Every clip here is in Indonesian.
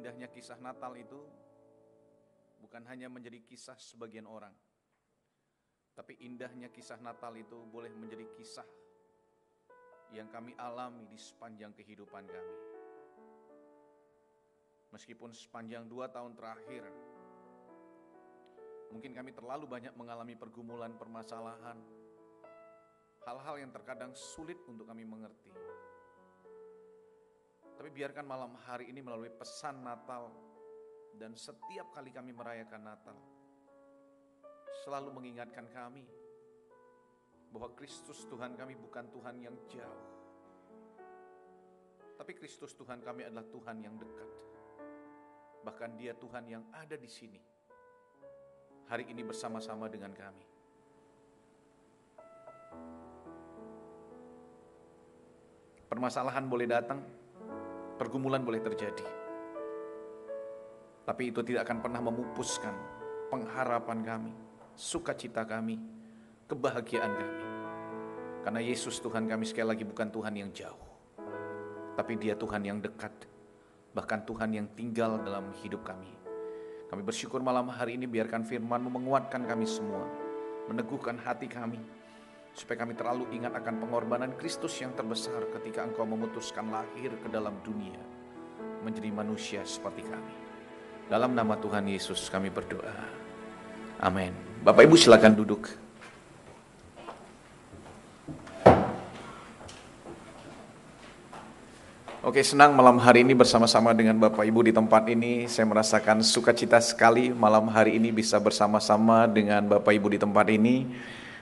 Indahnya kisah Natal itu bukan hanya menjadi kisah sebagian orang, tapi indahnya kisah Natal itu boleh menjadi kisah yang kami alami di sepanjang kehidupan kami. Meskipun sepanjang 2 tahun terakhir, mungkin kami terlalu banyak mengalami pergumulan, permasalahan, hal-hal yang terkadang sulit untuk kami mengerti. Tapi biarkan malam hari ini melalui pesan Natal dan setiap kali kami merayakan Natal, selalu mengingatkan kami bahwa Kristus Tuhan kami bukan Tuhan yang jauh, tapi Kristus Tuhan kami adalah Tuhan yang dekat. Bahkan Dia Tuhan yang ada di sini, hari ini bersama-sama dengan kami. Permasalahan boleh datang, pergumulan boleh terjadi, tapi itu tidak akan pernah memupuskan pengharapan kami, sukacita kami, kebahagiaan kami. Karena Yesus Tuhan kami sekali lagi bukan Tuhan yang jauh, tapi Dia Tuhan yang dekat, bahkan Tuhan yang tinggal dalam hidup kami. Kami bersyukur malam hari ini biarkan firman-Mu menguatkan kami semua, meneguhkan hati kami, supaya kami terlalu ingat akan pengorbanan Kristus yang terbesar ketika Engkau memutuskan lahir ke dalam dunia, menjadi manusia seperti kami. Dalam nama Tuhan Yesus kami berdoa. Amin. Bapak Ibu silakan duduk. Oke, senang malam hari ini bersama-sama dengan Bapak Ibu di tempat ini. Saya merasakan sukacita sekali malam hari ini bisa bersama-sama dengan Bapak Ibu di tempat ini.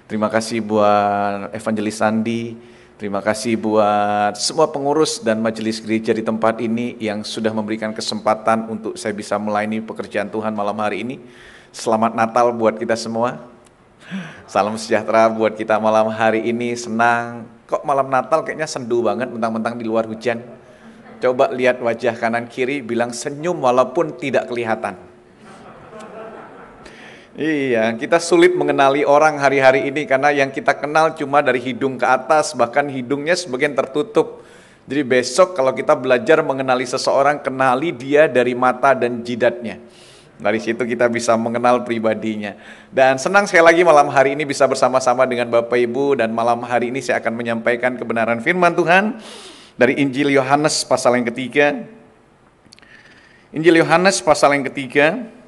Terima kasih buat Evangelis Sandi, terima kasih buat semua pengurus dan majelis gereja di tempat ini yang sudah memberikan kesempatan untuk saya bisa melayani pekerjaan Tuhan malam hari ini. Selamat Natal buat kita semua. Salam sejahtera buat kita malam hari ini. Senang, kok malam Natal kayaknya sendu banget, mentang-mentang di luar hujan. Coba lihat wajah kanan kiri, bilang senyum walaupun tidak kelihatan. Iya, kita sulit mengenali orang hari-hari ini karena yang kita kenal cuma dari hidung ke atas, bahkan hidungnya sebagian tertutup. Jadi besok kalau kita belajar mengenali seseorang, kenali dia dari mata dan jidatnya. Dari situ kita bisa mengenal pribadinya. Dan senang sekali lagi malam hari ini bisa bersama-sama dengan Bapak Ibu, dan malam hari ini saya akan menyampaikan kebenaran firman Tuhan dari Injil Yohanes pasal yang ketiga. Injil Yohanes pasal yang ketiga.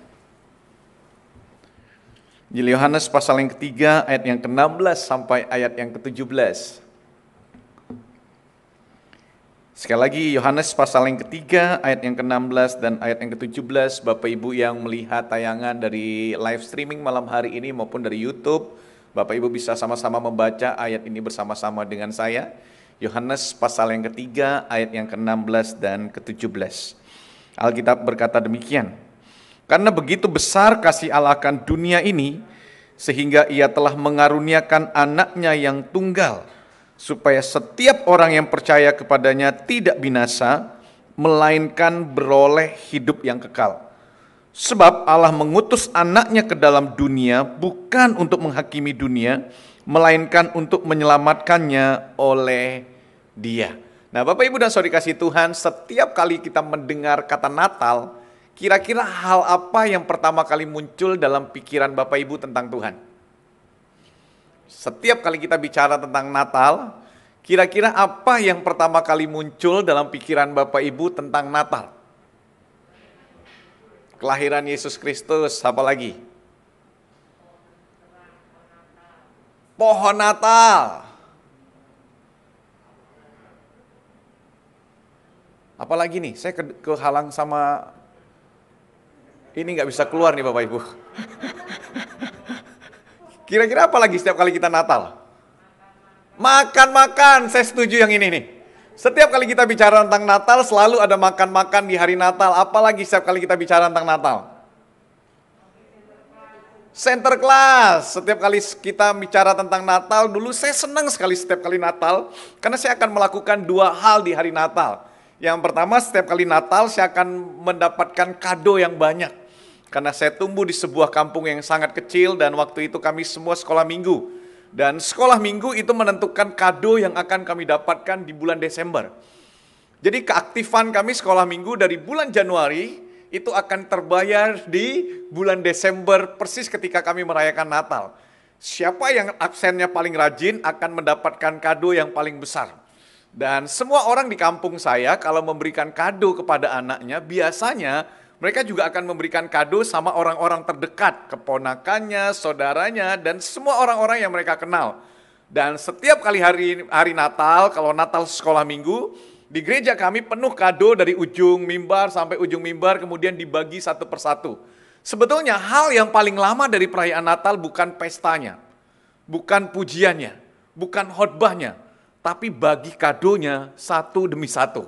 Injil Yohanes pasal yang ketiga ayat yang ke-16 sampai ayat yang ke-17. Sekali lagi Yohanes pasal yang ketiga ayat yang ke-16 dan ayat yang ke-17. Bapak Ibu yang melihat tayangan dari live streaming malam hari ini maupun dari YouTube, Bapak Ibu bisa sama-sama membaca ayat ini bersama-sama dengan saya. Yohanes pasal yang ketiga ayat yang ke-16 dan ke-17. Alkitab berkata demikian. Karena begitu besar kasih Allah akan dunia ini, sehingga Ia telah mengaruniakan anaknya yang tunggal, supaya setiap orang yang percaya kepadanya tidak binasa, melainkan beroleh hidup yang kekal. Sebab Allah mengutus anaknya ke dalam dunia, bukan untuk menghakimi dunia, melainkan untuk menyelamatkannya oleh Dia. Nah, Bapak Ibu dan Saudara kasih Tuhan, setiap kali kita mendengar kata Natal, kira-kira hal apa yang pertama kali muncul dalam pikiran Bapak Ibu tentang Tuhan? Setiap kali kita bicara tentang Natal, kira-kira apa yang pertama kali muncul dalam pikiran Bapak Ibu tentang Natal? Kelahiran Yesus Kristus, apa lagi? Pohon Natal. Apalagi nih, saya kehalang sama ini, nggak bisa keluar nih Bapak Ibu. Kira-kira apa lagi setiap kali kita Natal? Makan-makan, saya setuju yang ini nih. Setiap kali kita bicara tentang Natal, selalu ada makan-makan di hari Natal. Apalagi setiap kali kita bicara tentang Natal? Center class. Setiap kali kita bicara tentang Natal, dulu saya senang sekali setiap kali Natal, karena saya akan melakukan 2 hal di hari Natal. Yang pertama, setiap kali Natal saya akan mendapatkan kado yang banyak. Karena saya tumbuh di sebuah kampung yang sangat kecil, dan waktu itu kami semua sekolah minggu. Dan sekolah minggu itu menentukan kado yang akan kami dapatkan di bulan Desember. Jadi keaktifan kami sekolah minggu dari bulan Januari itu akan terbayar di bulan Desember persis ketika kami merayakan Natal. Siapa yang absennya paling rajin akan mendapatkan kado yang paling besar. Dan semua orang di kampung saya kalau memberikan kado kepada anaknya, biasanya mereka juga akan memberikan kado sama orang-orang terdekat, keponakannya, saudaranya, dan semua orang-orang yang mereka kenal. Dan setiap kali hari Natal, kalau Natal sekolah minggu, di gereja kami penuh kado dari ujung mimbar sampai ujung mimbar, kemudian dibagi satu persatu. Sebetulnya hal yang paling lama dari perayaan Natal bukan pestanya, bukan pujiannya, bukan khotbahnya, tapi bagi kadonya satu demi satu.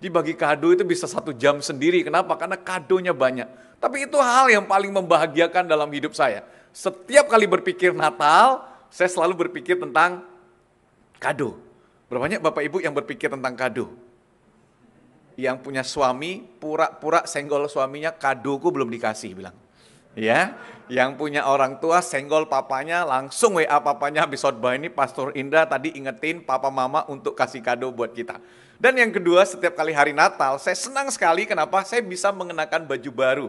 Dibagi kado itu bisa 1 jam sendiri. Kenapa? Karena kadonya banyak. Tapi itu hal yang paling membahagiakan dalam hidup saya. Setiap kali berpikir Natal, saya selalu berpikir tentang kado. Berapa banyak Bapak Ibu yang berpikir tentang kado? Yang punya suami, pura-pura senggol suaminya, kadoku belum dikasih, bilang. Ya, yang punya orang tua senggol papanya, langsung WA papanya habis khotbah ini, Pastor Indra tadi ingetin papa mama untuk kasih kado buat kita. Dan yang kedua, setiap kali hari Natal, saya senang sekali kenapa saya bisa mengenakan baju baru.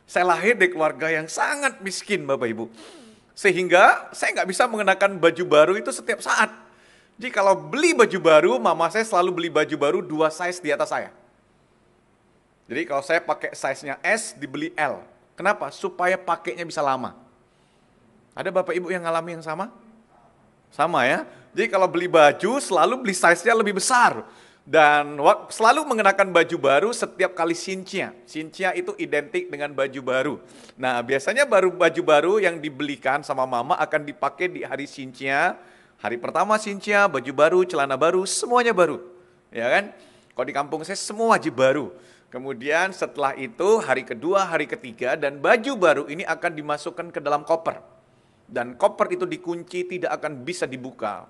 Saya lahir di keluarga yang sangat miskin Bapak Ibu. Sehingga saya nggak bisa mengenakan baju baru itu setiap saat. Jadi kalau beli baju baru, mama saya selalu beli baju baru 2 size di atas saya. Jadi kalau saya pakai size-nya S, dibeli L. Kenapa? Supaya pakainya bisa lama. Ada Bapak Ibu yang ngalami yang sama? Sama ya. Jadi kalau beli baju selalu beli size-nya lebih besar. Dan selalu mengenakan baju baru setiap kali Sintia. Sintia itu identik dengan baju baru. Nah biasanya baju baru yang dibelikan sama mama akan dipakai di hari Sintia. Hari pertama Sintia, baju baru, celana baru, semuanya baru. Ya kan? Kalau di kampung saya semua wajib baru. Kemudian setelah itu hari kedua, hari ketiga, dan baju baru ini akan dimasukkan ke dalam koper. Dan koper itu dikunci, tidak akan bisa dibuka.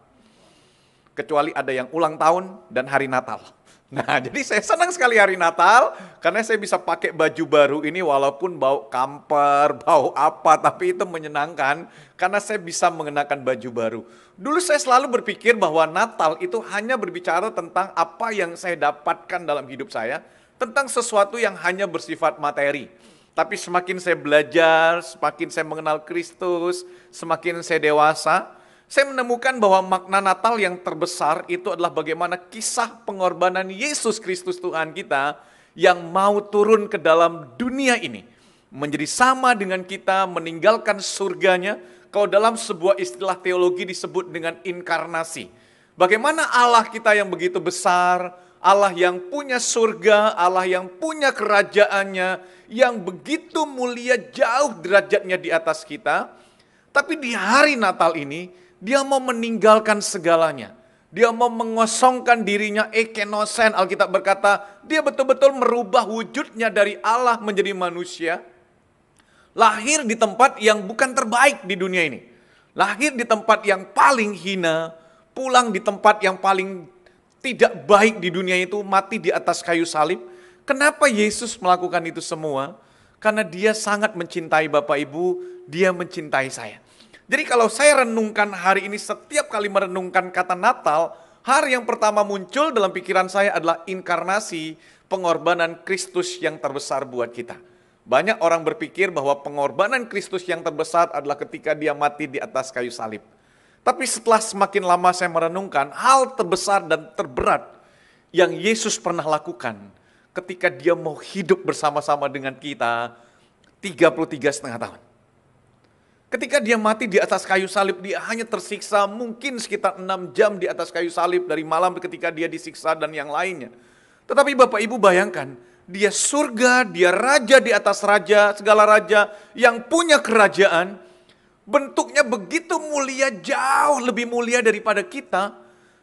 Kecuali ada yang ulang tahun dan hari Natal. Nah, jadi saya senang sekali hari Natal, karena saya bisa pakai baju baru ini walaupun bau kamper, bau apa, tapi itu menyenangkan, karena saya bisa mengenakan baju baru. Dulu saya selalu berpikir bahwa Natal itu hanya berbicara tentang apa yang saya dapatkan dalam hidup saya, tentang sesuatu yang hanya bersifat materi. Tapi semakin saya belajar, semakin saya mengenal Kristus, semakin saya dewasa, saya menemukan bahwa makna Natal yang terbesar itu adalah bagaimana kisah pengorbanan Yesus Kristus Tuhan kita yang mau turun ke dalam dunia ini. Menjadi sama dengan kita, meninggalkan surganya, kalau dalam sebuah istilah teologi disebut dengan inkarnasi. Bagaimana Allah kita yang begitu besar, Allah yang punya surga, Allah yang punya kerajaannya, yang begitu mulia jauh derajatnya di atas kita. Tapi di hari Natal ini, dia mau meninggalkan segalanya. Dia mau mengosongkan dirinya, ekenosen. Alkitab berkata, dia betul-betul merubah wujudnya dari Allah menjadi manusia. Lahir di tempat yang bukan terbaik di dunia ini. Lahir di tempat yang paling hina, pulang di tempat yang paling tidak baik di dunia itu, mati di atas kayu salib. Kenapa Yesus melakukan itu semua? Karena dia sangat mencintai Bapak Ibu, dia mencintai saya. Jadi kalau saya renungkan hari ini, setiap kali merenungkan kata Natal, hari yang pertama muncul dalam pikiran saya adalah inkarnasi, pengorbanan Kristus yang terbesar buat kita. Banyak orang berpikir bahwa pengorbanan Kristus yang terbesar adalah ketika dia mati di atas kayu salib. Tapi setelah semakin lama saya merenungkan, hal terbesar dan terberat yang Yesus pernah lakukan ketika dia mau hidup bersama-sama dengan kita 33,5 tahun. Ketika dia mati di atas kayu salib, dia hanya tersiksa mungkin sekitar 6 jam di atas kayu salib dari malam ketika dia disiksa dan yang lainnya. Tetapi Bapak Ibu bayangkan, dia surga, dia raja di atas raja, segala raja yang punya kerajaan, bentuknya begitu mulia, jauh lebih mulia daripada kita,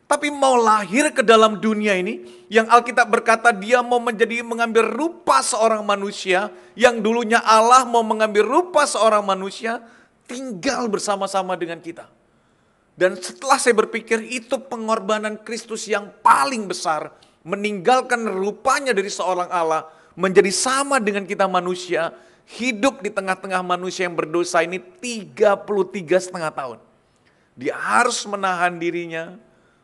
tapi mau lahir ke dalam dunia ini, yang Alkitab berkata dia mau mengambil rupa seorang manusia, yang dulunya Allah mau mengambil rupa seorang manusia, tinggal bersama-sama dengan kita. Dan setelah saya berpikir itu pengorbanan Kristus yang paling besar, meninggalkan rupanya dari seorang Allah, menjadi sama dengan kita manusia, hidup di tengah-tengah manusia yang berdosa ini 33,5 tahun. Dia harus menahan dirinya,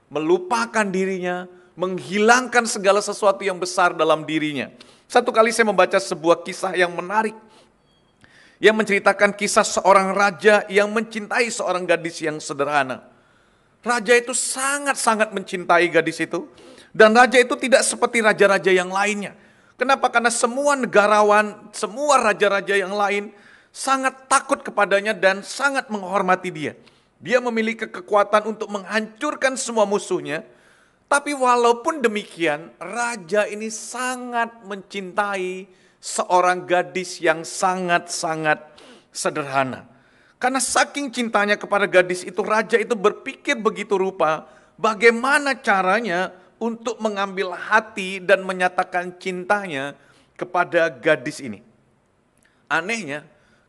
melupakan dirinya, menghilangkan segala sesuatu yang besar dalam dirinya. Satu kali saya membaca sebuah kisah yang menarik, yang menceritakan kisah seorang raja yang mencintai seorang gadis yang sederhana. Raja itu sangat-sangat mencintai gadis itu. Dan raja itu tidak seperti raja-raja yang lainnya. Kenapa? Karena semua negarawan, semua raja-raja yang lain sangat takut kepadanya dan sangat menghormati dia. Dia memiliki kekuatan untuk menghancurkan semua musuhnya. Tapi walaupun demikian, raja ini sangat mencintai seorang gadis yang sangat-sangat sederhana. Karena saking cintanya kepada gadis itu, raja itu berpikir begitu rupa bagaimana caranya untuk mengambil hati dan menyatakan cintanya kepada gadis ini. Anehnya,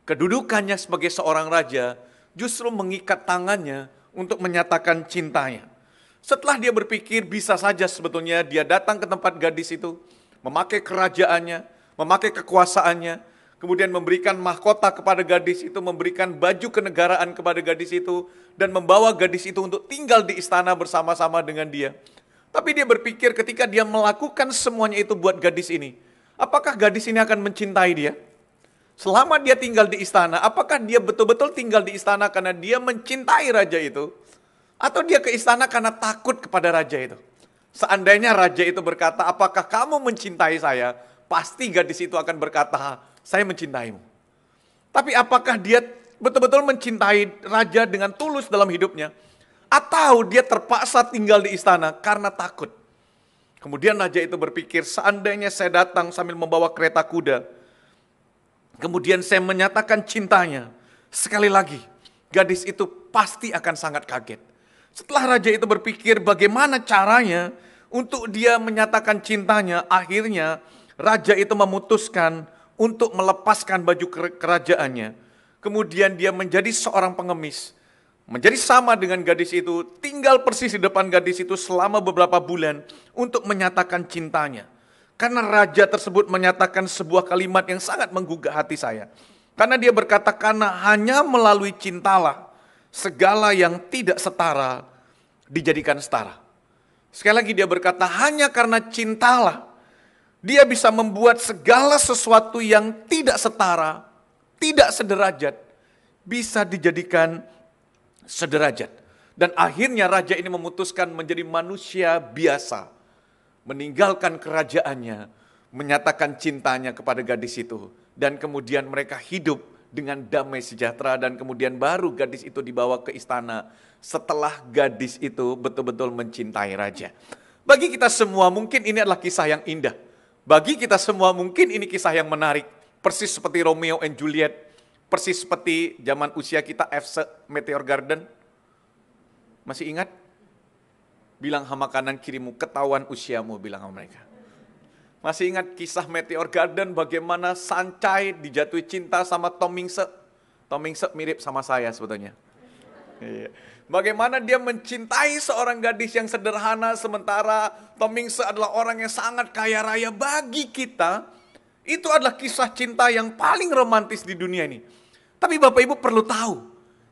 kedudukannya sebagai seorang raja justru mengikat tangannya untuk menyatakan cintanya. Setelah dia berpikir bisa saja sebetulnya dia datang ke tempat gadis itu, memakai kerajaannya, memakai kekuasaannya, kemudian memberikan mahkota kepada gadis itu, memberikan baju kenegaraan kepada gadis itu, dan membawa gadis itu untuk tinggal di istana bersama-sama dengan dia. Tapi dia berpikir ketika dia melakukan semuanya itu buat gadis ini, apakah gadis ini akan mencintai dia? Selama dia tinggal di istana, apakah dia betul-betul tinggal di istana karena dia mencintai raja itu? Atau dia ke istana karena takut kepada raja itu? Seandainya raja itu berkata, apakah kamu mencintai saya? Pasti gadis itu akan berkata, saya mencintaimu. Tapi apakah dia betul-betul mencintai raja dengan tulus dalam hidupnya? Atau dia terpaksa tinggal di istana karena takut? Kemudian raja itu berpikir, seandainya saya datang sambil membawa kereta kuda, kemudian saya menyatakan cintanya, sekali lagi gadis itu pasti akan sangat kaget. Setelah raja itu berpikir bagaimana caranya untuk dia menyatakan cintanya, akhirnya raja itu memutuskan untuk melepaskan baju kerajaannya. Kemudian dia menjadi seorang pengemis. Menjadi sama dengan gadis itu, tinggal persis di depan gadis itu selama beberapa bulan untuk menyatakan cintanya. Karena raja tersebut menyatakan sebuah kalimat yang sangat menggugah hati saya. Karena dia berkata, karena hanya melalui cintalah segala yang tidak setara dijadikan setara. Sekali lagi dia berkata, hanya karena cintalah dia bisa membuat segala sesuatu yang tidak setara, tidak sederajat, bisa dijadikan sederajat. Dan akhirnya raja ini memutuskan menjadi manusia biasa, meninggalkan kerajaannya, menyatakan cintanya kepada gadis itu. Dan kemudian mereka hidup dengan damai sejahtera, dan kemudian baru gadis itu dibawa ke istana setelah gadis itu betul-betul mencintai raja. Bagi kita semua mungkin ini adalah kisah yang indah. Bagi kita semua mungkin ini kisah yang menarik. Persis seperti Romeo and Juliet, persis seperti zaman usia kita FC Meteor Garden. Masih ingat? Bilang sama kanan kirimu, ketahuan usiamu, bilang sama mereka. Masih ingat kisah Meteor Garden bagaimana Sancai dijatuhi cinta sama Tom Mingse? Tom Mingse mirip sama saya sebetulnya. Bagaimana dia mencintai seorang gadis yang sederhana, sementara Tom Mingse adalah orang yang sangat kaya raya. Bagi kita, itu adalah kisah cinta yang paling romantis di dunia ini. Tapi Bapak Ibu perlu tahu,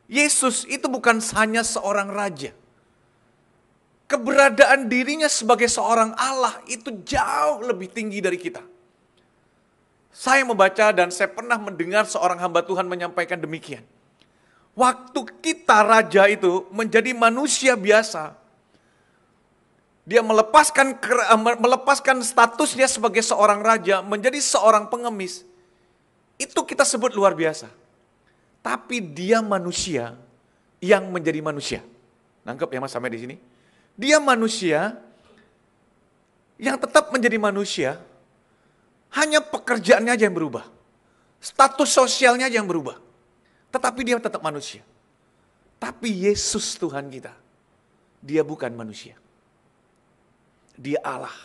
Yesus itu bukan hanya seorang raja. Keberadaan dirinya sebagai seorang Allah itu jauh lebih tinggi dari kita. Saya membaca dan saya pernah mendengar seorang hamba Tuhan menyampaikan demikian. Waktu kita raja itu menjadi manusia biasa, dia melepaskan statusnya sebagai seorang raja menjadi seorang pengemis. Itu kita sebut luar biasa. Tapi dia manusia yang menjadi manusia. Nangkep ya Mas sampai di sini? Dia manusia yang tetap menjadi manusia, hanya pekerjaannya aja yang berubah. Status sosialnya aja yang berubah. Tetapi dia tetap manusia. Tapi Yesus Tuhan kita, dia bukan manusia. Dia Allah.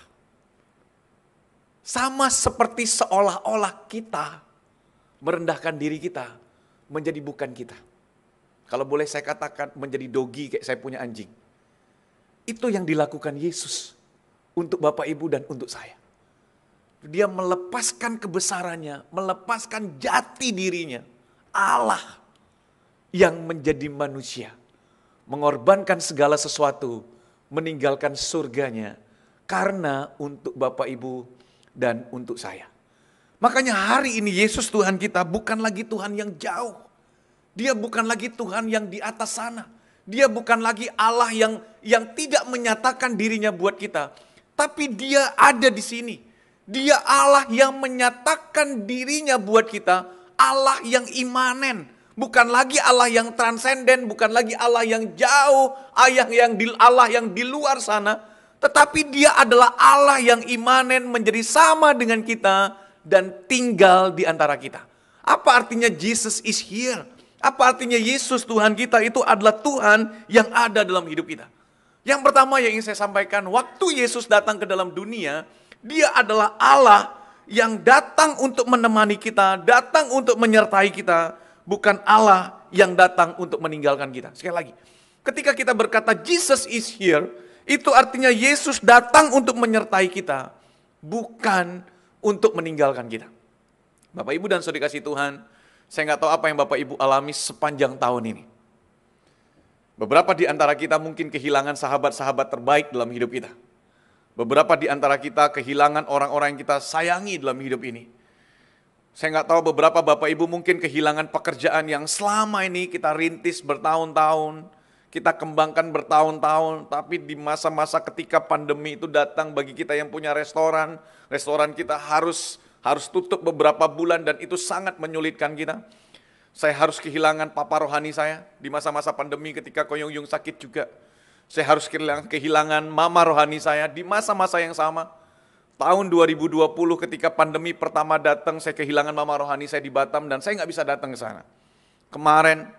Sama seperti seolah-olah kita merendahkan diri kita menjadi bukan kita. Kalau boleh saya katakan menjadi dogi kayak saya punya anjing. Itu yang dilakukan Yesus untuk Bapak Ibu dan untuk saya. Dia melepaskan kebesarannya, melepaskan jati dirinya. Allah yang menjadi manusia. Mengorbankan segala sesuatu, meninggalkan surganya. karena untuk Bapak Ibu dan untuk saya. Makanya hari ini Yesus Tuhan kita bukan lagi Tuhan yang jauh. Dia bukan lagi Tuhan yang di atas sana. Dia bukan lagi Allah yang tidak menyatakan dirinya buat kita. Tapi dia ada di sini. Dia Allah yang menyatakan dirinya buat kita. Allah yang imanen. Bukan lagi Allah yang transenden. Bukan lagi Allah yang jauh. Allah yang di luar sana. Tetapi dia adalah Allah yang imanen menjadi sama dengan kita. Dan tinggal di antara kita. Apa artinya Jesus is here? Apa artinya Yesus Tuhan kita itu adalah Tuhan yang ada dalam hidup kita? Yang pertama yang ingin saya sampaikan, waktu Yesus datang ke dalam dunia, dia adalah Allah yang datang untuk menemani kita, datang untuk menyertai kita, bukan Allah yang datang untuk meninggalkan kita. Sekali lagi, ketika kita berkata Jesus is here, itu artinya Yesus datang untuk menyertai kita, bukan untuk meninggalkan kita. Bapak Ibu dan Saudara kasih Tuhan, saya nggak tahu apa yang Bapak Ibu alami sepanjang tahun ini. Beberapa di antara kita mungkin kehilangan sahabat-sahabat terbaik dalam hidup kita. Beberapa di antara kita kehilangan orang-orang yang kita sayangi dalam hidup ini. Saya nggak tahu beberapa Bapak Ibu mungkin kehilangan pekerjaan yang selama ini kita rintis bertahun-tahun, kita kembangkan bertahun-tahun, tapi di masa-masa ketika pandemi itu datang bagi kita yang punya restoran kita harus tutup beberapa bulan dan itu sangat menyulitkan kita. Saya harus kehilangan papa rohani saya di masa-masa pandemi ketika Koyong Yung sakit juga. Saya harus kehilangan mama rohani saya di masa-masa yang sama. Tahun 2020 ketika pandemi pertama datang, saya kehilangan mama rohani saya di Batam dan saya nggak bisa datang ke sana. Kemarin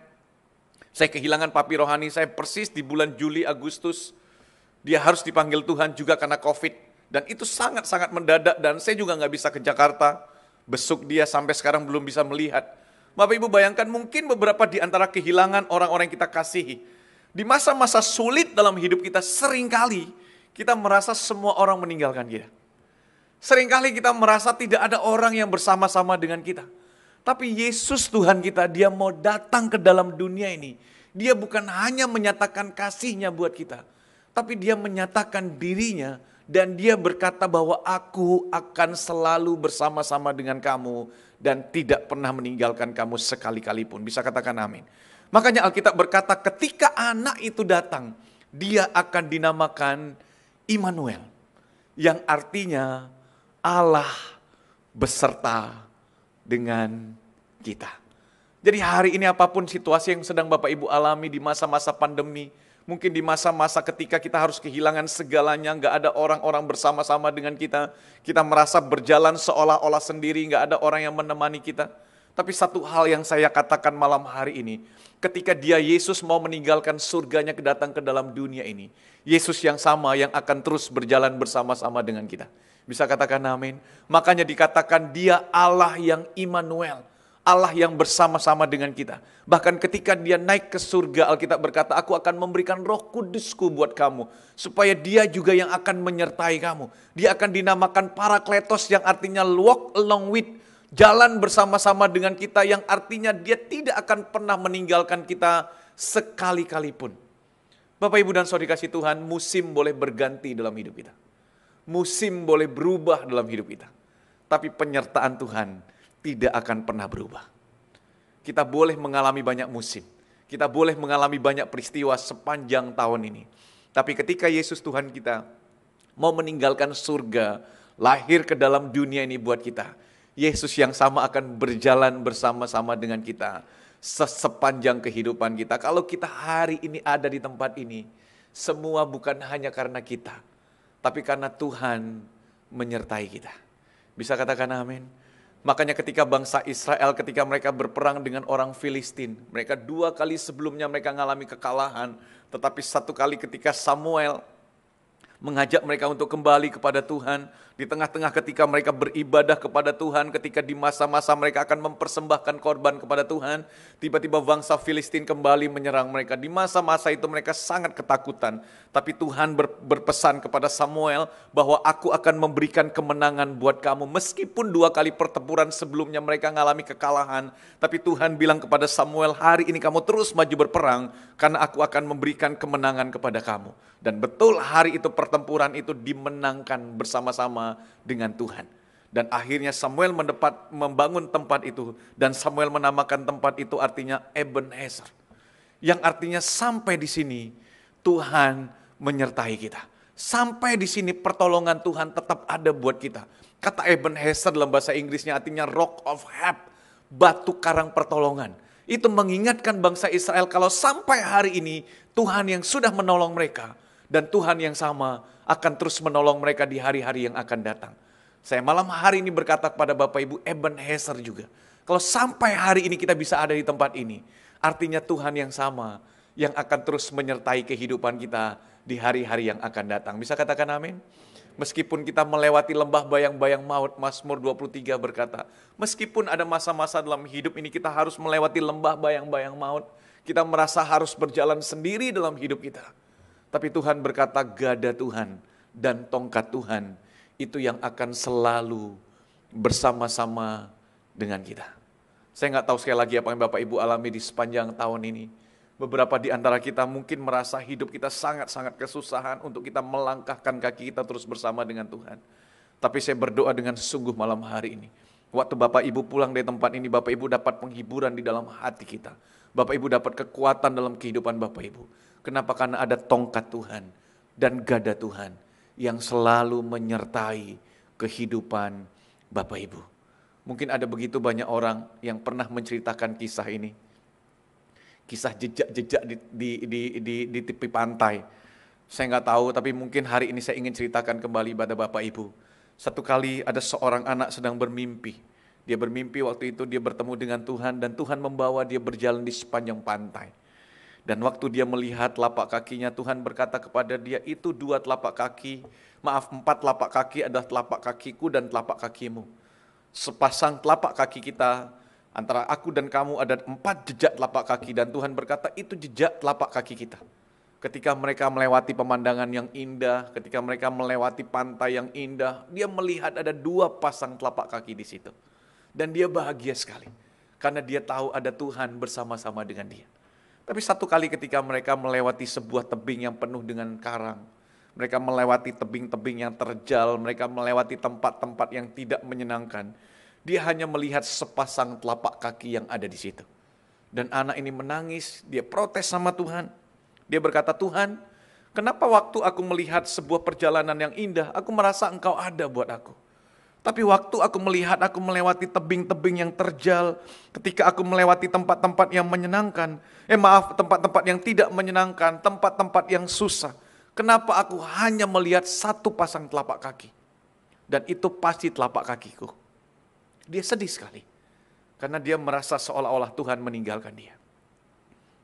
saya kehilangan papi rohani saya persis di bulan Juli Agustus. Dia harus dipanggil Tuhan juga karena COVID. Dan itu sangat-sangat mendadak dan saya juga nggak bisa ke Jakarta. Besuk dia sampai sekarang belum bisa melihat. Bapak Ibu bayangkan mungkin beberapa di antara kehilangan orang-orang yang kita kasihi. Di masa-masa sulit dalam hidup kita seringkali kita merasa semua orang meninggalkan kita. Seringkali kita merasa tidak ada orang yang bersama-sama dengan kita. Tapi Yesus Tuhan kita, dia mau datang ke dalam dunia ini. Dia bukan hanya menyatakan kasihnya buat kita. Tapi dia menyatakan dirinya dan dia berkata bahwa aku akan selalu bersama-sama dengan kamu dan tidak pernah meninggalkan kamu sekali-kali pun. Bisa katakan amin. Makanya Alkitab berkata ketika anak itu datang, dia akan dinamakan Immanuel. Yang artinya Allah beserta dengan kita. Jadi hari ini apapun situasi yang sedang Bapak Ibu alami di masa-masa pandemi, mungkin di masa-masa ketika kita harus kehilangan segalanya, nggak ada orang-orang bersama-sama dengan kita, kita merasa berjalan seolah-olah sendiri, nggak ada orang yang menemani kita. Tapi satu hal yang saya katakan malam hari ini, ketika dia Yesus mau meninggalkan surganya datang ke dalam dunia ini, Yesus yang sama yang akan terus berjalan bersama-sama dengan kita. Bisa katakan amin. Makanya dikatakan dia Allah yang Immanuel. Allah yang bersama-sama dengan kita. Bahkan ketika dia naik ke surga, Alkitab berkata, aku akan memberikan Roh Kudusku buat kamu. Supaya dia juga yang akan menyertai kamu. Dia akan dinamakan Parakletos yang artinya walk along with. Jalan bersama-sama dengan kita yang artinya dia tidak akan pernah meninggalkan kita sekali-kali pun. Bapak Ibu dan Saudara kasih Tuhan, musim boleh berganti dalam hidup kita. Musim boleh berubah dalam hidup kita. Tapi penyertaan Tuhan tidak akan pernah berubah. Kita boleh mengalami banyak musim. Kita boleh mengalami banyak peristiwa sepanjang tahun ini. Tapi ketika Yesus Tuhan kita mau meninggalkan surga, lahir ke dalam dunia ini buat kita, Yesus yang sama akan berjalan bersama-sama dengan kita sepanjang kehidupan kita. Kalau kita hari ini ada di tempat ini, semua bukan hanya karena kita, tapi karena Tuhan menyertai kita. Bisa katakan amin? Makanya ketika bangsa Israel, ketika mereka berperang dengan orang Filistin, mereka 2 kali sebelumnya mereka mengalami kekalahan. Tetapi 1 kali ketika Samuel mengajak mereka untuk kembali kepada Tuhan, Di tengah-tengah ketika mereka beribadah kepada Tuhan, ketika di masa-masa mereka akan mempersembahkan korban kepada Tuhan, tiba-tiba bangsa Filistin kembali menyerang mereka. Di masa-masa itu mereka sangat ketakutan. Tapi Tuhan berpesan kepada Samuel bahwa aku akan memberikan kemenangan buat kamu. Meskipun 2 kali pertempuran sebelumnya mereka mengalami kekalahan, tapi Tuhan bilang kepada Samuel, hari ini kamu terus maju berperang, karena aku akan memberikan kemenangan kepada kamu. Dan betul hari itu pertempuran itu dimenangkan bersama-sama dengan Tuhan. Dan akhirnya Samuel membangun tempat itu. Dan Samuel menamakan tempat itu artinya Ebenezer. Yang artinya sampai di sini Tuhan menyertai kita. Sampai di sini pertolongan Tuhan tetap ada buat kita. Kata Ebenezer dalam bahasa Inggrisnya artinya rock of help. Batu karang pertolongan. Itu mengingatkan bangsa Israel kalau sampai hari ini Tuhan yang sudah menolong mereka. Dan Tuhan yang sama akan terus menolong mereka di hari-hari yang akan datang. Saya malam hari ini berkata kepada Bapak Ibu, Ebenezer juga. Kalau sampai hari ini kita bisa ada di tempat ini, artinya Tuhan yang sama yang akan terus menyertai kehidupan kita di hari-hari yang akan datang. Bisa katakan amin? Meskipun kita melewati lembah bayang-bayang maut, Mazmur 23 berkata, meskipun ada masa-masa dalam hidup ini kita harus melewati lembah bayang-bayang maut, kita merasa harus berjalan sendiri dalam hidup kita. Tapi Tuhan berkata, gada Tuhan dan tongkat Tuhan itu yang akan selalu bersama-sama dengan kita. Saya nggak tahu sekali lagi apa yang Bapak Ibu alami di sepanjang tahun ini. Beberapa di antara kita mungkin merasa hidup kita sangat-sangat kesusahan untuk kita melangkahkan kaki kita terus bersama dengan Tuhan. Tapi saya berdoa dengan sungguh malam hari ini. Waktu Bapak Ibu pulang dari tempat ini, Bapak Ibu dapat penghiburan di dalam hati kita. Bapak Ibu dapat kekuatan dalam kehidupan Bapak Ibu. Kenapa? Karena ada tongkat Tuhan dan gada Tuhan yang selalu menyertai kehidupan Bapak Ibu. Mungkin ada begitu banyak orang yang pernah menceritakan kisah ini. Kisah jejak-jejak di tepi pantai. Saya nggak tahu, tapi mungkin hari ini saya ingin ceritakan kembali pada Bapak Ibu. Satu kali ada seorang anak sedang bermimpi. Dia bermimpi waktu itu dia bertemu dengan Tuhan dan Tuhan membawa dia berjalan di sepanjang pantai. Dan waktu dia melihat telapak kakinya, Tuhan berkata kepada dia, itu 4 telapak kaki adalah telapak kakiku dan telapak kakimu. Sepasang telapak kaki kita, antara aku dan kamu ada 4 jejak telapak kaki. Dan Tuhan berkata, itu jejak telapak kaki kita. Ketika mereka melewati pemandangan yang indah, ketika mereka melewati pantai yang indah, dia melihat ada 2 pasang telapak kaki di situ. Dan dia bahagia sekali, karena dia tahu ada Tuhan bersama-sama dengan dia. Tapi satu kali ketika mereka melewati sebuah tebing yang penuh dengan karang, mereka melewati tebing-tebing yang terjal, mereka melewati tempat-tempat yang tidak menyenangkan, dia hanya melihat sepasang telapak kaki yang ada di situ. Dan anak ini menangis, dia protes sama Tuhan. Dia berkata, Tuhan, kenapa waktu aku melihat sebuah perjalanan yang indah, aku merasa Engkau ada buat aku. Tapi waktu aku melihat aku melewati tebing-tebing yang terjal, ketika aku melewati tempat-tempat yang menyenangkan, tempat-tempat yang tidak menyenangkan, tempat-tempat yang susah, kenapa aku hanya melihat 1 pasang telapak kaki? Dan itu pasti telapak kakiku. Dia sedih sekali, karena dia merasa seolah-olah Tuhan meninggalkan dia.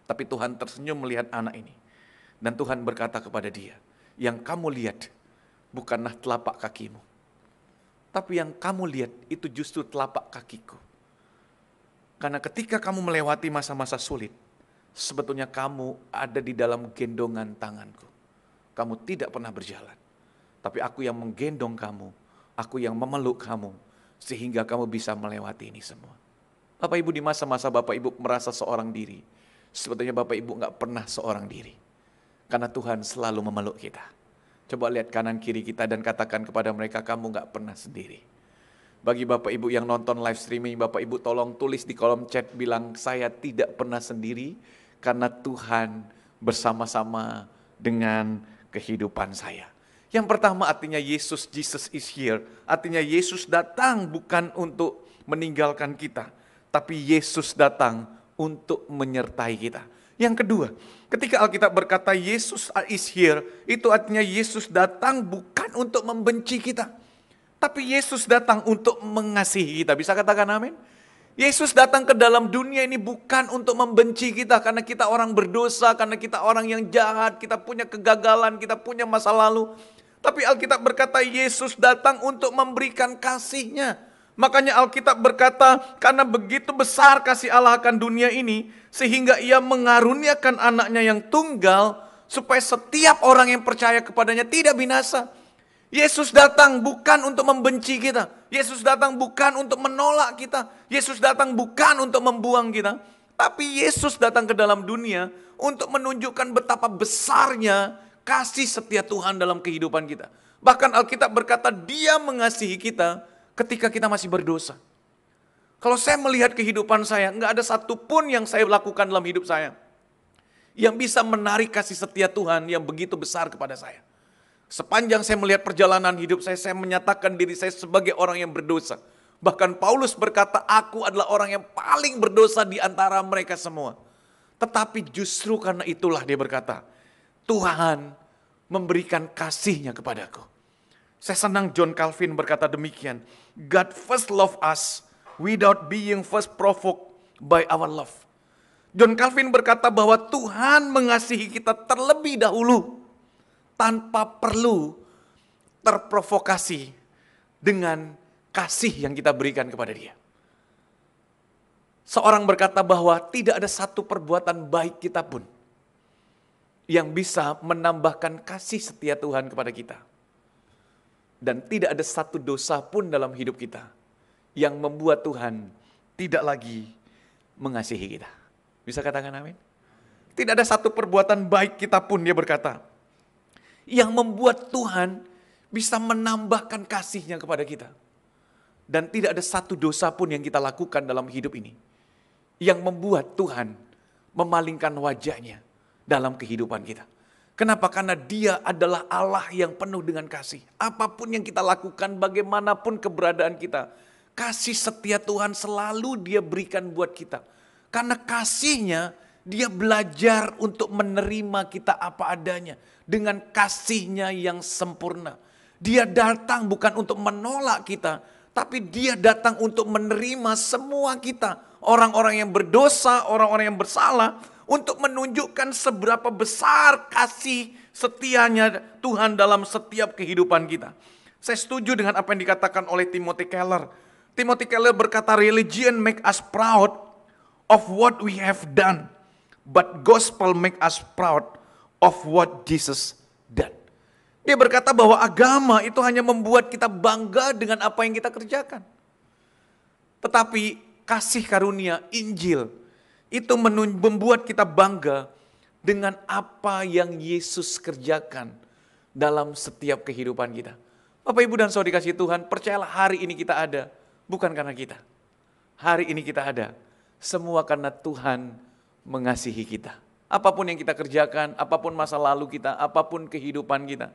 Tapi Tuhan tersenyum melihat anak ini. Dan Tuhan berkata kepada dia, yang kamu lihat bukanlah telapak kakimu. Tapi yang kamu lihat itu justru telapak kakiku. Karena ketika kamu melewati masa-masa sulit, sebetulnya kamu ada di dalam gendongan tanganku. Kamu tidak pernah berjalan. Tapi aku yang menggendong kamu, aku yang memeluk kamu, sehingga kamu bisa melewati ini semua. Bapak Ibu, di masa-masa Bapak Ibu merasa seorang diri, sebetulnya Bapak Ibu gak pernah seorang diri. Karena Tuhan selalu memeluk kita. Coba lihat kanan kiri kita dan katakan kepada mereka, kamu gak pernah sendiri. Bagi Bapak Ibu yang nonton live streaming, Bapak Ibu tolong tulis di kolom chat bilang, saya tidak pernah sendiri karena Tuhan bersama-sama dengan kehidupan saya. Yang pertama artinya Jesus is here. Artinya Yesus datang bukan untuk meninggalkan kita, tapi Yesus datang untuk menyertai kita. Yang kedua, ketika Alkitab berkata Yesus is here, itu artinya Yesus datang bukan untuk membenci kita, tapi Yesus datang untuk mengasihi kita. Bisa katakan amin? Yesus datang ke dalam dunia ini bukan untuk membenci kita, karena kita orang berdosa, karena kita orang yang jahat, kita punya kegagalan, kita punya masa lalu. Tapi Alkitab berkata Yesus datang untuk memberikan kasih-Nya. Makanya Alkitab berkata, karena begitu besar kasih Allah akan dunia ini, sehingga Ia mengaruniakan anaknya yang tunggal, supaya setiap orang yang percaya kepadanya tidak binasa. Yesus datang bukan untuk membenci kita. Yesus datang bukan untuk menolak kita. Yesus datang bukan untuk membuang kita. Tapi Yesus datang ke dalam dunia untuk menunjukkan betapa besarnya kasih setia Tuhan dalam kehidupan kita. Bahkan Alkitab berkata Dia mengasihi kita ketika kita masih berdosa. Kalau saya melihat kehidupan saya, nggak ada satupun yang saya lakukan dalam hidup saya yang bisa menarik kasih setia Tuhan yang begitu besar kepada saya. Sepanjang saya melihat perjalanan hidup saya menyatakan diri saya sebagai orang yang berdosa. Bahkan Paulus berkata, aku adalah orang yang paling berdosa di antara mereka semua. Tetapi justru karena itulah dia berkata, Tuhan memberikan kasih-Nya kepadaku. Saya senang John Calvin berkata demikian, God first love us without being first provoked by our love. John Calvin berkata bahwa Tuhan mengasihi kita terlebih dahulu, tanpa perlu terprovokasi dengan kasih yang kita berikan kepada Dia. Seorang berkata bahwa tidak ada satu perbuatan baik kita pun yang bisa menambahkan kasih setia Tuhan kepada kita. Dan tidak ada satu dosa pun dalam hidup kita yang membuat Tuhan tidak lagi mengasihi kita. Bisa katakan amin? Tidak ada satu perbuatan baik kita pun, dia berkata, yang membuat Tuhan bisa menambahkan kasih-Nya kepada kita. Dan tidak ada satu dosa pun yang kita lakukan dalam hidup ini yang membuat Tuhan memalingkan wajah-Nya dalam kehidupan kita. Kenapa? Karena Dia adalah Allah yang penuh dengan kasih. Apapun yang kita lakukan, bagaimanapun keberadaan kita, kasih setia Tuhan selalu Dia berikan buat kita. Karena kasih-Nya, Dia belajar untuk menerima kita apa adanya. Dengan kasih-Nya yang sempurna. Dia datang bukan untuk menolak kita, tapi Dia datang untuk menerima semua kita. Orang-orang yang berdosa, orang-orang yang bersalah, untuk menunjukkan seberapa besar kasih setianya Tuhan dalam setiap kehidupan kita. Saya setuju dengan apa yang dikatakan oleh Timothy Keller. Timothy Keller berkata, religion make us proud of what we have done, but gospel make us proud of what Jesus done. Dia berkata bahwa agama itu hanya membuat kita bangga dengan apa yang kita kerjakan. Tetapi kasih karunia Injil itu membuat kita bangga dengan apa yang Yesus kerjakan dalam setiap kehidupan kita. Bapak, Ibu, dan Saudara dikasihi Tuhan, percayalah hari ini kita ada, bukan karena kita. Hari ini kita ada, semua karena Tuhan mengasihi kita. Apapun yang kita kerjakan, apapun masa lalu kita, apapun kehidupan kita,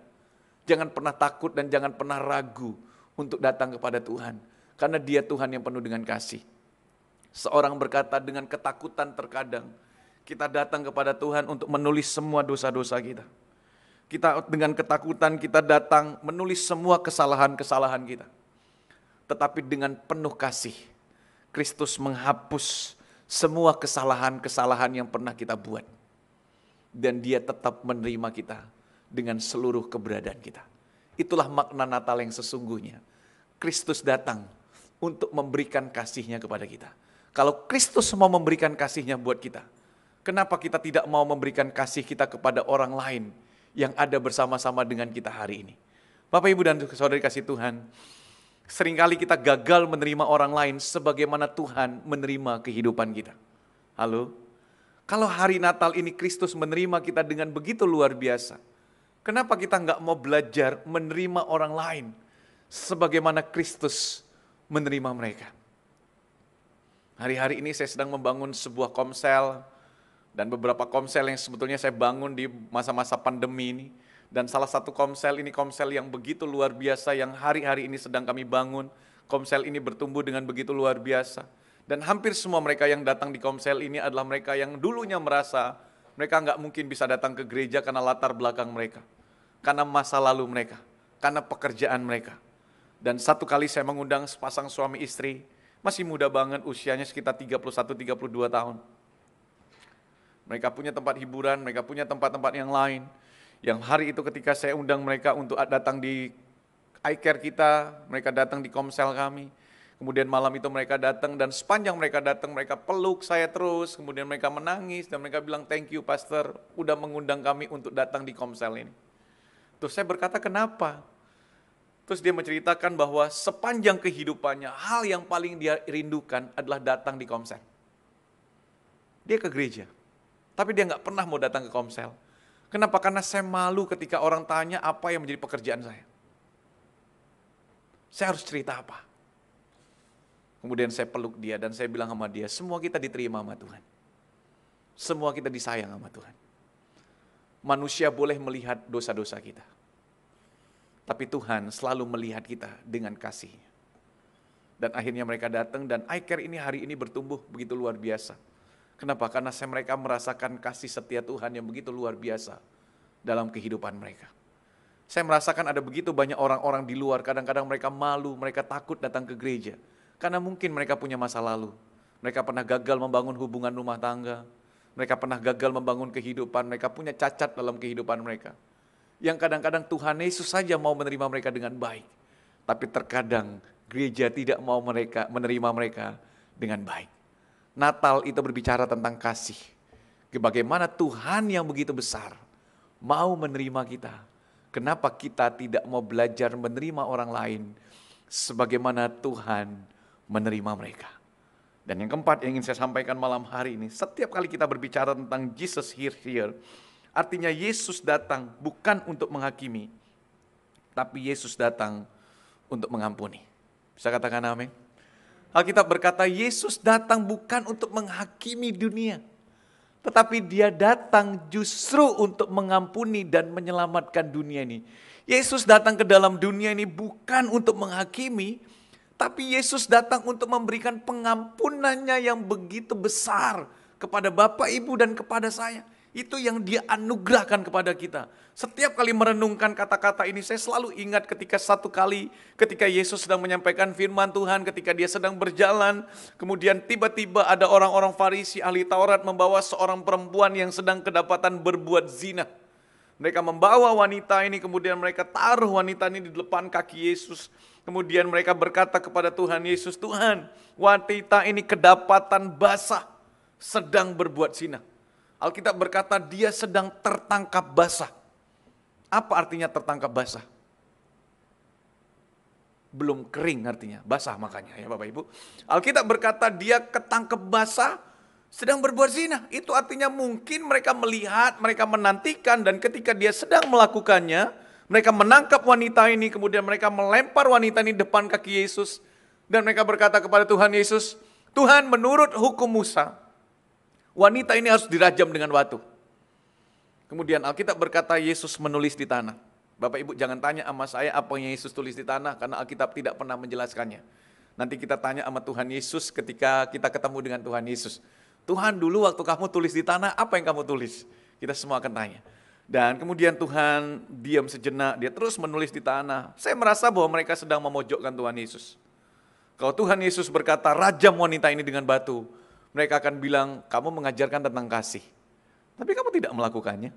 jangan pernah takut dan jangan pernah ragu untuk datang kepada Tuhan. Karena Dia Tuhan yang penuh dengan kasih. Seorang berkata, dengan ketakutan terkadang kita datang kepada Tuhan untuk menulis semua dosa-dosa kita. Kita dengan ketakutan kita datang menulis semua kesalahan-kesalahan kita. Tetapi dengan penuh kasih, Kristus menghapus semua kesalahan-kesalahan yang pernah kita buat. Dan Dia tetap menerima kita dengan seluruh keberadaan kita. Itulah makna Natal yang sesungguhnya. Kristus datang untuk memberikan kasih-Nya kepada kita. Kalau Kristus mau memberikan kasih-Nya buat kita, kenapa kita tidak mau memberikan kasih kita kepada orang lain yang ada bersama-sama dengan kita hari ini? Bapak, Ibu, dan Saudari kasih Tuhan, seringkali kita gagal menerima orang lain sebagaimana Tuhan menerima kehidupan kita. Halo? Kalau hari Natal ini Kristus menerima kita dengan begitu luar biasa, kenapa kita nggak mau belajar menerima orang lain sebagaimana Kristus menerima mereka? Hari-hari ini saya sedang membangun sebuah komsel, dan beberapa komsel yang sebetulnya saya bangun di masa-masa pandemi ini. Dan salah satu komsel ini komsel yang begitu luar biasa yang hari-hari ini sedang kami bangun. Komsel ini bertumbuh dengan begitu luar biasa. Dan hampir semua mereka yang datang di komsel ini adalah mereka yang dulunya merasa mereka nggak mungkin bisa datang ke gereja karena latar belakang mereka. Karena masa lalu mereka, karena pekerjaan mereka. Dan satu kali saya mengundang sepasang suami istri, masih muda banget, usianya sekitar 31-32 tahun. Mereka punya tempat hiburan, mereka punya tempat-tempat yang lain. Yang hari itu ketika saya undang mereka untuk datang di iCare kita, mereka datang di komsel kami. Kemudian malam itu mereka datang dan sepanjang mereka datang mereka peluk saya terus. Kemudian mereka menangis dan mereka bilang thank you pastor udah mengundang kami untuk datang di komsel ini. Terus saya berkata kenapa? Terus dia menceritakan bahwa sepanjang kehidupannya hal yang paling dia rindukan adalah datang di komsel. Dia ke gereja, tapi dia nggak pernah mau datang ke komsel. Kenapa? Karena saya malu ketika orang tanya apa yang menjadi pekerjaan saya. Saya harus cerita apa? Kemudian saya peluk dia dan saya bilang sama dia, semua kita diterima sama Tuhan. Semua kita disayang sama Tuhan. Manusia boleh melihat dosa-dosa kita. Tapi Tuhan selalu melihat kita dengan kasih-Nya. Dan akhirnya mereka datang dan iCare ini hari ini bertumbuh begitu luar biasa. Kenapa? Karena mereka merasakan kasih setia Tuhan yang begitu luar biasa dalam kehidupan mereka. Saya merasakan ada begitu banyak orang-orang di luar, kadang-kadang mereka malu, mereka takut datang ke gereja. Karena mungkin mereka punya masa lalu. Mereka pernah gagal membangun hubungan rumah tangga. Mereka pernah gagal membangun kehidupan. Mereka punya cacat dalam kehidupan mereka. Yang kadang-kadang Tuhan Yesus saja mau menerima mereka dengan baik. Tapi terkadang gereja tidak mau menerima mereka dengan baik. Natal itu berbicara tentang kasih. Bagaimana Tuhan yang begitu besar mau menerima kita. Kenapa kita tidak mau belajar menerima orang lain sebagaimana Tuhan menerima mereka. Dan yang keempat yang ingin saya sampaikan malam hari ini, setiap kali kita berbicara tentang Jesus here, artinya Yesus datang bukan untuk menghakimi, tapi Yesus datang untuk mengampuni. Bisa katakan amin? Alkitab berkata Yesus datang bukan untuk menghakimi dunia, tetapi dia datang justru untuk mengampuni dan menyelamatkan dunia ini. Yesus datang ke dalam dunia ini bukan untuk menghakimi, tapi Yesus datang untuk memberikan pengampunannya yang begitu besar kepada Bapak, Ibu, dan kepada saya. Itu yang dia anugerahkan kepada kita. Setiap kali merenungkan kata-kata ini, saya selalu ingat ketika satu kali ketika Yesus sedang menyampaikan firman Tuhan, ketika dia sedang berjalan, kemudian tiba-tiba ada orang-orang Farisi, ahli Taurat membawa seorang perempuan yang sedang kedapatan berbuat zina. Mereka membawa wanita ini, kemudian mereka taruh wanita ini di depan kaki Yesus. Kemudian mereka berkata kepada Tuhan Yesus, Tuhan, wanita ini kedapatan basah, sedang berbuat zina. Alkitab berkata dia sedang tertangkap basah. Apa artinya tertangkap basah? Belum kering artinya, basah makanya ya Bapak Ibu. Alkitab berkata dia ketangkep basah, sedang berbuat zina. Itu artinya mungkin mereka melihat, mereka menantikan, dan ketika dia sedang melakukannya, mereka menangkap wanita ini, kemudian mereka melempar wanita ini depan kaki Yesus. Dan mereka berkata kepada Tuhan Yesus, Tuhan menurut hukum Musa, wanita ini harus dirajam dengan batu. Kemudian Alkitab berkata Yesus menulis di tanah. Bapak Ibu jangan tanya sama saya apa yang Yesus tulis di tanah, karena Alkitab tidak pernah menjelaskannya. Nanti kita tanya sama Tuhan Yesus ketika kita ketemu dengan Tuhan Yesus. Tuhan dulu waktu kamu tulis di tanah, apa yang kamu tulis? Kita semua akan tanya. Dan kemudian Tuhan diam sejenak, dia terus menulis di tanah. Saya merasa bahwa mereka sedang memojokkan Tuhan Yesus. Kalau Tuhan Yesus berkata, rajam wanita ini dengan batu, mereka akan bilang, kamu mengajarkan tentang kasih. Tapi kamu tidak melakukannya.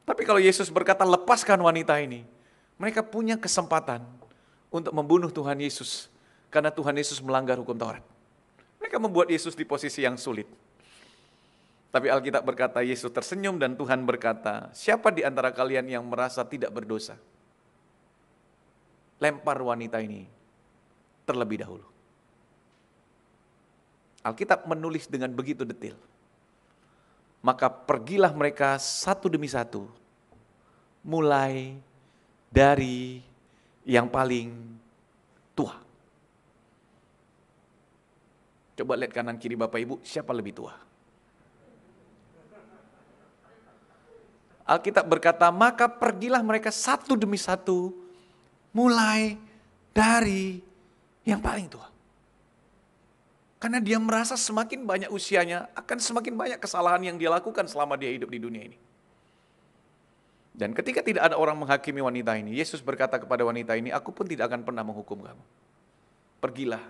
Tapi kalau Yesus berkata, lepaskan wanita ini, mereka punya kesempatan untuk membunuh Tuhan Yesus. Karena Tuhan Yesus melanggar hukum Taurat. Mereka membuat Yesus di posisi yang sulit. Tapi Alkitab berkata Yesus tersenyum dan Tuhan berkata, siapa di antara kalian yang merasa tidak berdosa? Lempar wanita ini terlebih dahulu. Alkitab menulis dengan begitu detail. Maka pergilah mereka satu demi satu, mulai dari yang paling tua. Coba lihat kanan kiri Bapak Ibu, siapa lebih tua? Alkitab berkata, maka pergilah mereka satu demi satu, mulai dari yang paling tua. Karena dia merasa semakin banyak usianya, akan semakin banyak kesalahan yang dia lakukan selama dia hidup di dunia ini. Dan ketika tidak ada orang menghakimi wanita ini, Yesus berkata kepada wanita ini, aku pun tidak akan pernah menghukum kamu. Pergilah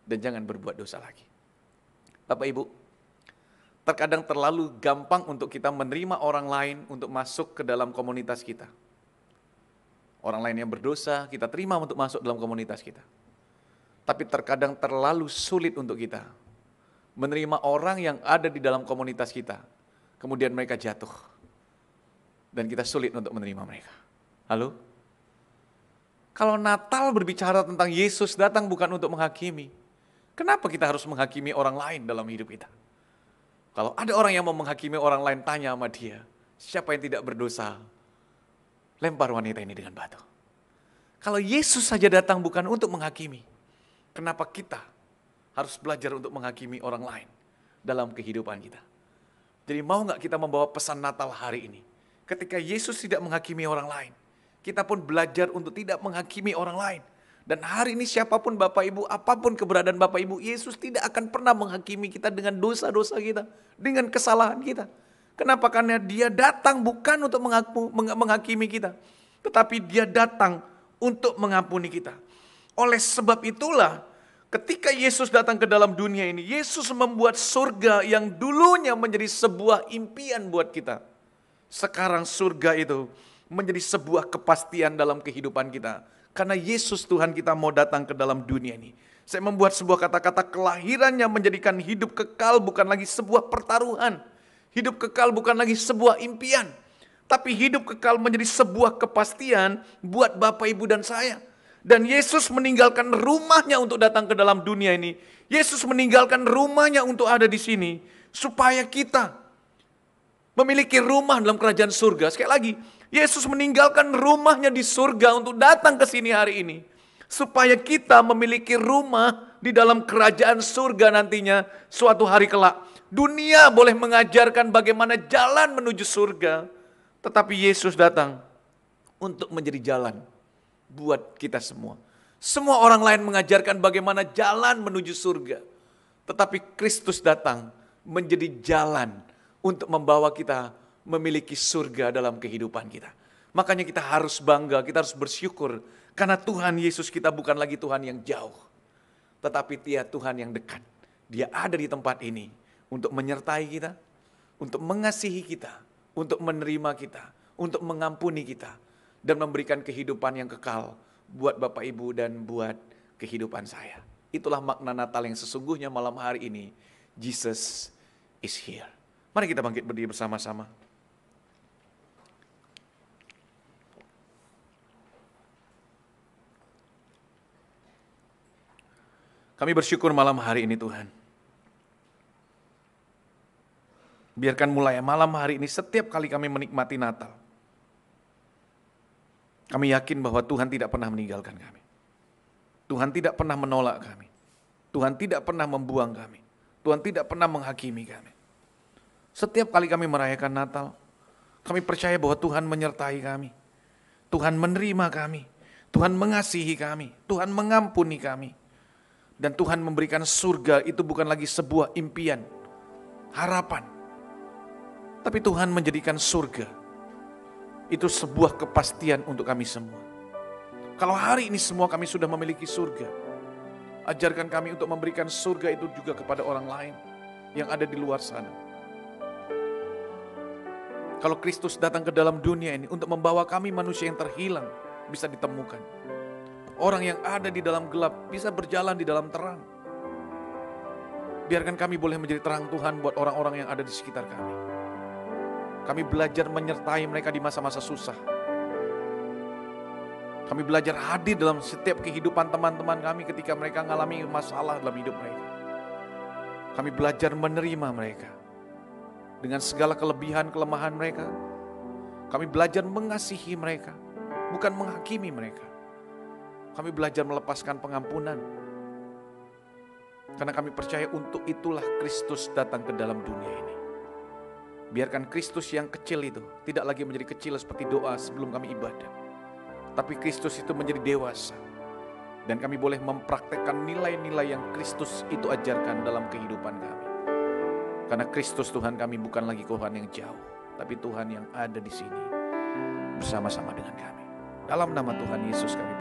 dan jangan berbuat dosa lagi. Bapak Ibu, Terkadang terlalu gampang untuk kita menerima orang lain untuk masuk ke dalam komunitas kita. Orang lain yang berdosa, kita terima untuk masuk dalam komunitas kita. Tapi terkadang terlalu sulit untuk kita menerima orang yang ada di dalam komunitas kita. Kemudian mereka jatuh. Dan kita sulit untuk menerima mereka. Halo? Kalau Natal berbicara tentang Yesus datang bukan untuk menghakimi, kenapa kita harus menghakimi orang lain dalam hidup kita? Kalau ada orang yang mau menghakimi orang lain, tanya sama dia, siapa yang tidak berdosa? Lempar wanita ini dengan batu. Kalau Yesus saja datang bukan untuk menghakimi, kenapa kita harus belajar untuk menghakimi orang lain dalam kehidupan kita? Jadi mau nggak kita membawa pesan Natal hari ini? Ketika Yesus tidak menghakimi orang lain, kita pun belajar untuk tidak menghakimi orang lain. Dan hari ini siapapun Bapak Ibu, apapun keberadaan Bapak Ibu, Yesus tidak akan pernah menghakimi kita dengan dosa-dosa kita, dengan kesalahan kita. Kenapa? Karena dia datang bukan untuk menghakimi kita, tetapi dia datang untuk mengampuni kita. Oleh sebab itulah, ketika Yesus datang ke dalam dunia ini, Yesus membuat surga yang dulunya menjadi sebuah impian buat kita. Sekarang surga itu menjadi sebuah kepastian dalam kehidupan kita. Karena Yesus Tuhan kita mau datang ke dalam dunia ini. Saya membuat sebuah kata-kata kelahirannya menjadikan hidup kekal bukan lagi sebuah pertaruhan. Hidup kekal bukan lagi sebuah impian. Tapi hidup kekal menjadi sebuah kepastian buat Bapak, Ibu, dan saya. Dan Yesus meninggalkan rumahnya untuk datang ke dalam dunia ini. Yesus meninggalkan rumahnya untuk ada di sini. Supaya kita memiliki rumah dalam kerajaan surga. Sekali lagi, Yesus meninggalkan rumahnya di surga untuk datang ke sini hari ini. Supaya kita memiliki rumah di dalam kerajaan surga nantinya suatu hari kelak. Dunia boleh mengajarkan bagaimana jalan menuju surga. Tetapi Yesus datang untuk menjadi jalan buat kita semua. Semua orang lain mengajarkan bagaimana jalan menuju surga. Tetapi Kristus datang menjadi jalan untuk membawa kita memiliki surga dalam kehidupan kita. Makanya kita harus bangga, kita harus bersyukur. Karena Tuhan Yesus kita bukan lagi Tuhan yang jauh. Tetapi Dia Tuhan yang dekat. Dia ada di tempat ini untuk menyertai kita, untuk mengasihi kita, untuk menerima kita, untuk mengampuni kita. Dan memberikan kehidupan yang kekal buat Bapak Ibu dan buat kehidupan saya. Itulah makna Natal yang sesungguhnya malam hari ini. Jesus is here. Mari kita bangkit berdiri bersama-sama. Kami bersyukur malam hari ini Tuhan. Biarkan mulai malam hari ini setiap kali kami menikmati Natal. Kami yakin bahwa Tuhan tidak pernah meninggalkan kami. Tuhan tidak pernah menolak kami. Tuhan tidak pernah membuang kami. Tuhan tidak pernah menghakimi kami. Setiap kali kami merayakan Natal, kami percaya bahwa Tuhan menyertai kami. Tuhan menerima kami. Tuhan mengasihi kami. Tuhan mengampuni kami. Dan Tuhan memberikan surga itu bukan lagi sebuah impian, harapan. Tapi Tuhan menjadikan surga itu sebuah kepastian untuk kami semua. Kalau hari ini semua kami sudah memiliki surga, ajarkan kami untuk memberikan surga itu juga kepada orang lain yang ada di luar sana. Kalau Kristus datang ke dalam dunia ini untuk membawa kami manusia yang terhilang bisa ditemukan. Orang yang ada di dalam gelap bisa berjalan di dalam terang. Biarkan kami boleh menjadi terang Tuhan buat orang-orang yang ada di sekitar kami. Kami belajar menyertai mereka di masa-masa susah. Kami belajar hadir dalam setiap kehidupan teman-teman kami ketika mereka mengalami masalah dalam hidup mereka. Kami belajar menerima mereka dengan segala kelebihan kelemahan mereka. Kami belajar mengasihi mereka, bukan menghakimi mereka. Kami belajar melepaskan pengampunan. Karena kami percaya untuk itulah Kristus datang ke dalam dunia ini. Biarkan Kristus yang kecil itu tidak lagi menjadi kecil seperti doa sebelum kami ibadah. Tapi Kristus itu menjadi dewasa. Dan kami boleh mempraktekkan nilai-nilai yang Kristus itu ajarkan dalam kehidupan kami. Karena Kristus Tuhan kami bukan lagi Tuhan yang jauh. Tapi Tuhan yang ada di sini bersama-sama dengan kami. Dalam nama Tuhan Yesus kami